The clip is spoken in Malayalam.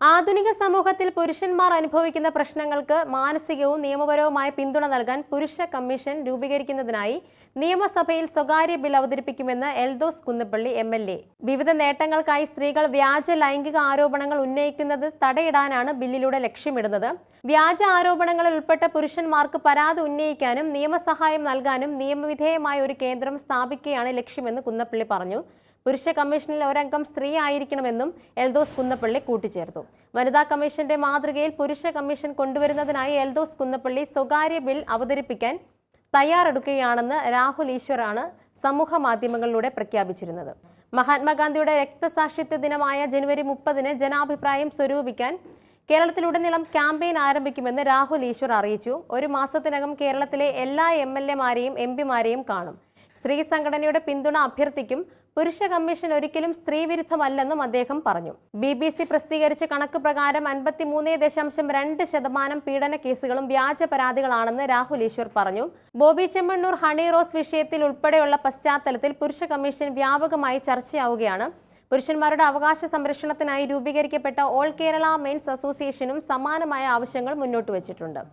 ആധുനിക സമൂഹത്തിൽ പുരുഷന്മാർ അനുഭവിക്കുന്ന പ്രശ്നങ്ങൾക്ക് മാനസികവും നിയമപരവുമായ പിന്തുണ നൽകാൻ പുരുഷ കമ്മീഷൻ രൂപീകരിക്കുന്നതിനായി നിയമസഭയിൽ സ്വകാര്യ ബിൽ അവതരിപ്പിക്കുമെന്ന് എൽദോസ് കുന്നപ്പള്ളി MLA. വിവിധ നേട്ടങ്ങൾക്കായി സ്ത്രീകൾ വ്യാജ ലൈംഗിക ആരോപണങ്ങൾ ഉന്നയിക്കുന്നത് തടയിടാനാണ് ബില്ലിലൂടെ ലക്ഷ്യമിടുന്നത്. വ്യാജ ആരോപണങ്ങളിൽ ഉൾപ്പെട്ട പുരുഷന്മാർക്ക് പരാതി ഉന്നയിക്കാനും നിയമസഹായം നൽകാനും നിയമവിധേയമായ ഒരു കേന്ദ്രം സ്ഥാപിക്കുകയാണ് ലക്ഷ്യമെന്ന് കുന്നപ്പള്ളി പറഞ്ഞു. പുരുഷ കമ്മീഷനിൽ ഒരംഗം സ്ത്രീ ആയിരിക്കണമെന്നും എൽദോസ് കുന്നപ്പള്ളി കൂട്ടിച്ചേർത്തു. വനിതാ കമ്മീഷന്റെ മാതൃകയിൽ പുരുഷ കമ്മീഷൻ കൊണ്ടുവരുന്നതിനായി എൽദോസ് കുന്നപ്പള്ളി സ്വകാര്യ ബിൽ അവതരിപ്പിക്കാൻ തയ്യാറെടുക്കുകയാണെന്ന് രാഹുൽ ഈശ്വറാണ് സമൂഹ മാധ്യമങ്ങളിലൂടെ പ്രഖ്യാപിച്ചിരുന്നത്. മഹാത്മാഗാന്ധിയുടെ രക്തസാക്ഷിത്വ ദിനമായ ജനുവരി 30-ന് ജനാഭിപ്രായം സ്വരൂപിക്കാൻ കേരളത്തിലുടനീളം ക്യാമ്പയിൻ ആരംഭിക്കുമെന്ന് രാഹുൽ ഈശ്വർ അറിയിച്ചു. ഒരു മാസത്തിനകം കേരളത്തിലെ എല്ലാ MLA-മാരെയും MP-മാരെയും കാണും. സ്ത്രീ സംഘടനയുടെ പിന്തുണ അഭ്യർത്ഥിക്കും. പുരുഷ കമ്മീഷൻ ഒരിക്കലും സ്ത്രീവിരുദ്ധമല്ലെന്നും അദ്ദേഹം പറഞ്ഞു. BBC പ്രസിദ്ധീകരിച്ച കണക്ക് പ്രകാരം 53.2% പീഡന കേസുകളും വ്യാജ പരാതികളാണെന്ന് രാഹുൽ ഈശ്വർ പറഞ്ഞു. ബോബി ചെമ്മണ്ണൂർ ഹണി റോസ് വിഷയത്തിൽ ഉൾപ്പെടെയുള്ള പശ്ചാത്തലത്തിൽ പുരുഷ കമ്മീഷൻ വ്യാപകമായി ചർച്ചയാവുകയാണ്. പുരുഷന്മാരുടെ അവകാശ സംരക്ഷണത്തിനായി രൂപീകരിക്കപ്പെട്ട ഓൾ കേരള മെൻസ് അസോസിയേഷനും സമാനമായ ആവശ്യങ്ങൾ മുന്നോട്ട് വച്ചിട്ടുണ്ട്.